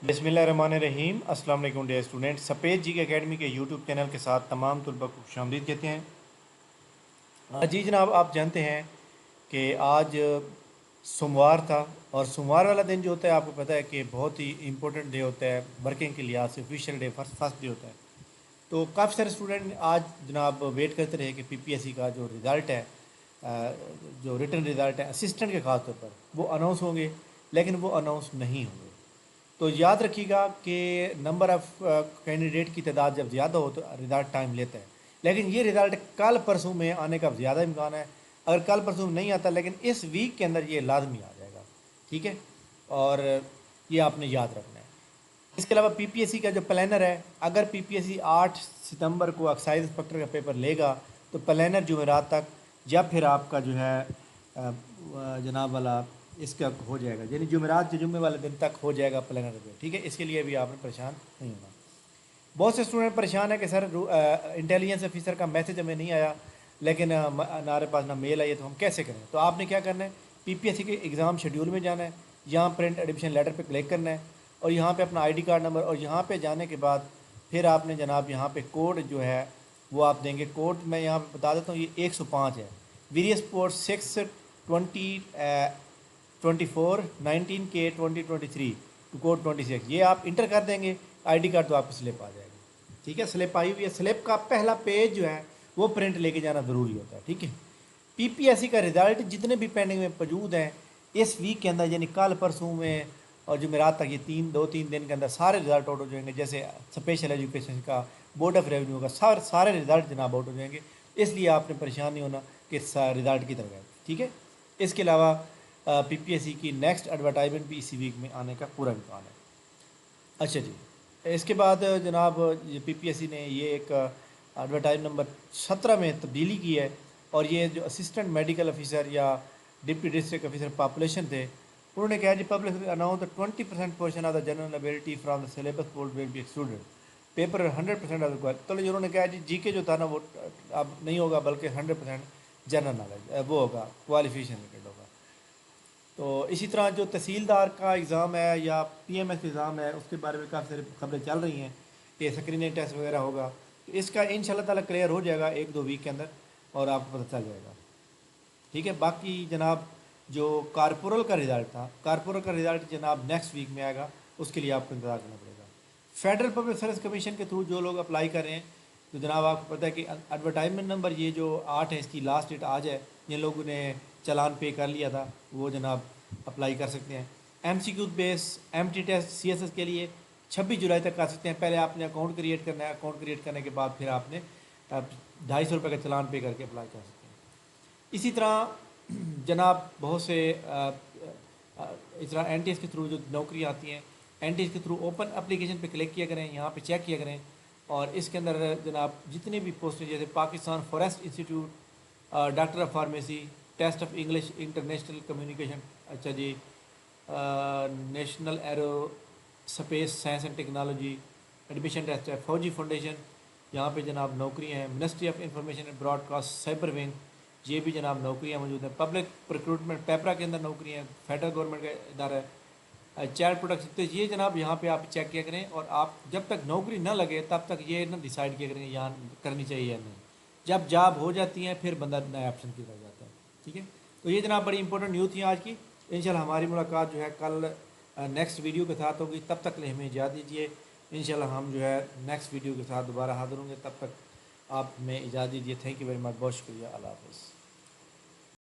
बिस्मिल्लाहिर्रहमानिर्रहीम। अस्सलाम वालेकुम डियर स्टूडेंट। सफ़ेद जी के एकेडमी के यूट्यूब चैनल के साथ तमाम तलबा को खुशामदीद कहते हैं। जी जनाब, आप जानते हैं कि आज सोमवार था और सोमवार वाला दिन जो होता है आपको पता है कि बहुत ही इम्पोर्टेंट डे होता है वर्किंग के लिहाज से, ऑफिशियल डे फर्स्ट डे होता है। तो काफ़ी सारे स्टूडेंट आज जनाब वेट करते रहे कि पीपीएससी का जो रिज़ल्ट है, जो रिटन रिज़ल्ट है असिस्टेंट के ख़ास तौर पर, वो अनाउंस होंगे, लेकिन वो अनाउंस नहीं होंगे। तो याद रखिएगा कि नंबर ऑफ़ कैंडिडेट की तादाद जब ज़्यादा हो तो रिज़ल्ट टाइम लेता है, लेकिन ये रिज़ल्ट कल परसों में आने का ज़्यादा इम्कान है। अगर कल परसों में नहीं आता, लेकिन इस वीक के अंदर ये लाजमी आ जाएगा, ठीक है। और ये आपने याद रखना है। इसके अलावा पीपीएससी का जो प्लानर है, अगर पीपीएससी 8 सितंबर को एक्साइज इंस्पेक्टर का पेपर लेगा तो प्लानर जुमेरात तक या फिर आपका जो है जनाब वाला इसका हो जाएगा, यानी जुमेरात के जुम्मे वाले दिन तक हो जाएगा प्लानर पे, ठीक है। इसके लिए भी आपने परेशान नहीं होना। बहुत से स्टूडेंट परेशान है कि सर इंटेलिजेंस ऑफिसर का मैसेज हमें नहीं आया, लेकिन हमारे पास ना मेल आई है, तो हम कैसे करें। तो आपने क्या करना है, पीपीएससी के एग्ज़ाम शेड्यूल में जाना है, यहाँ प्रिंट एडमिशन लेटर पे क्लिक करना है और यहाँ पे अपना आईडी कार्ड नंबर, और यहाँ पे जाने के बाद फिर आपने जनाब यहाँ पे कोड जो है वो आप देंगे। कोड मैं यहाँ पे बता देता हूँ, ये 105 है, various port 6/20/24/19/K/2023 to code 26। ये आप इंटर कर देंगे, आईडी कार्ड तो आपकी स्लिप आ जाएगी, ठीक है। स्लिप आई हुई है, स्लिप का पहला पेज जो है वो प्रिंट लेके जाना ज़रूरी होता है, ठीक है। पीपीएससी का रिज़ल्ट जितने भी पेंडिंग में मौजूद हैं इस वीक के अंदर, यानी कल परसों में और जुमेरात तक, ये 2-3 दिन के अंदर सारे रिज़ल्ट आउट हो जाएंगे। जैसे स्पेशल एजुकेशन का, बोर्ड ऑफ रेवेन्यू का, सारे रिज़ल्ट जनाब आउट हो जाएंगे। इसलिए आपने परेशान नहीं होना कि रिज़ल्ट की तरफ है, ठीक है। इसके अलावा पीपीएससी की नेक्स्ट एडवर्टाइजमेंट भी इसी वीक में आने का पूरा इम्कान है। अच्छा जी, इसके बाद जनाब ये पीपीएससी ने ये एक एडवर्टाइज नंबर 17 में तब्दीली की है, और ये जो असिस्टेंट मेडिकल ऑफिसर या डिप्टी डिस्ट्रिक्ट ऑफिसर पॉपुलेशन थे, उन्होंने कहा जी public announce the 20% portion of the general ability from the syllabus board will be excluded paper 100% of the. तो उन्होंने कहा जी जीके जो था ना वो अब नहीं होगा, बल्कि 100% जनरल नॉलेज वो होगा, क्वालिफिकेशन रिलेटेड होगा। तो इसी तरह जो तहसीलदार का एग्ज़ाम है या पीएमएस एग्ज़ाम है, उसके बारे में काफ़ी सारी खबरें चल रही हैं कि स्क्रीनिंग टेस्ट वगैरह होगा। तो इसका इंशाल्लाह ताला क्लियर हो जाएगा 1-2 वीक के अंदर, और आपको पता चल जाएगा, ठीक है। बाकी जनाब जो कारपोरल का रिज़ल्ट था, कारपोरल का रिज़ल्ट जनाब नेक्स्ट वीक में आएगा, उसके लिए आपको इंतज़ार करना पड़ेगा। फेडरल पब्लिक सर्विस कमीशन के थ्रू जो लोग अप्लाई कर रहे हैं, तो जनाब आपको पता है कि एडवर्टाइजमेंट नंबर ये जो 8 है, इसकी लास्ट डेट आज है। जिन लोगों ने चालान पे कर लिया था वो जनाब अप्लाई कर सकते हैं। MCQ base MT test CSS के लिए 26 जुलाई तक कर सकते हैं। पहले आपने अकाउंट क्रिएट करना है, अकाउंट क्रिएट करने के बाद फिर आपने 250 रुपये का चालान पे करके अप्लाई कर सकते हैं। इसी तरह जनाब बहुत से इस तरह एनटीएस के थ्रू जो नौकरी आती हैं, एनटीएस के थ्रू ओपन एप्लीकेशन पे क्लिक किया करें, यहाँ पे चेक किया करें, और इसके अंदर जनाब जितने भी पोस्टें, जैसे Pakistan forest institute, doctor of pharmacy, test of English international communication, अच्छा जी, national aerospace science and technology admission test है, फौजी फाउंडेशन, यहाँ पे जनाब नौकरियाँ हैं। Ministry of information and broadcast cyber wing, ये भी जनाब नौकरियाँ मौजूद हैं। पब्लिक रिक्रूटमेंट पेपरा के अंदर नौकरियाँ हैं, फेडरल गवर्नमेंट का इदारा है। चाइल्ड प्रोटेक्शन, तो ये जनाब यहाँ पे आप चेक किया करें, और आप जब तक नौकरी ना लगे तब तक ये ना डिसाइड किया करें यहाँ करनी चाहिए या नहीं। जब जॉब हो जाती हैं फिर बंदा नए ऑप्शन की तरफ जाता है, ठीक है। तो ये जनाब बड़ी इंपॉर्टेंट न्यूज़ थी आज की। इंशाल्लाह हमारी मुलाकात जो है कल नेक्स्ट वीडियो के साथ होगी। तब तक ले हमें इजाज़त दीजिए। इंशाल्लाह हम जो है नेक्स्ट वीडियो के साथ दोबारा हाजिर होंगे। तब तक आप हमें इजाज़त दीजिए। थैंक यू वेरी मच, बहुत शुक्रिया, अल्लाह हाफ़िज़।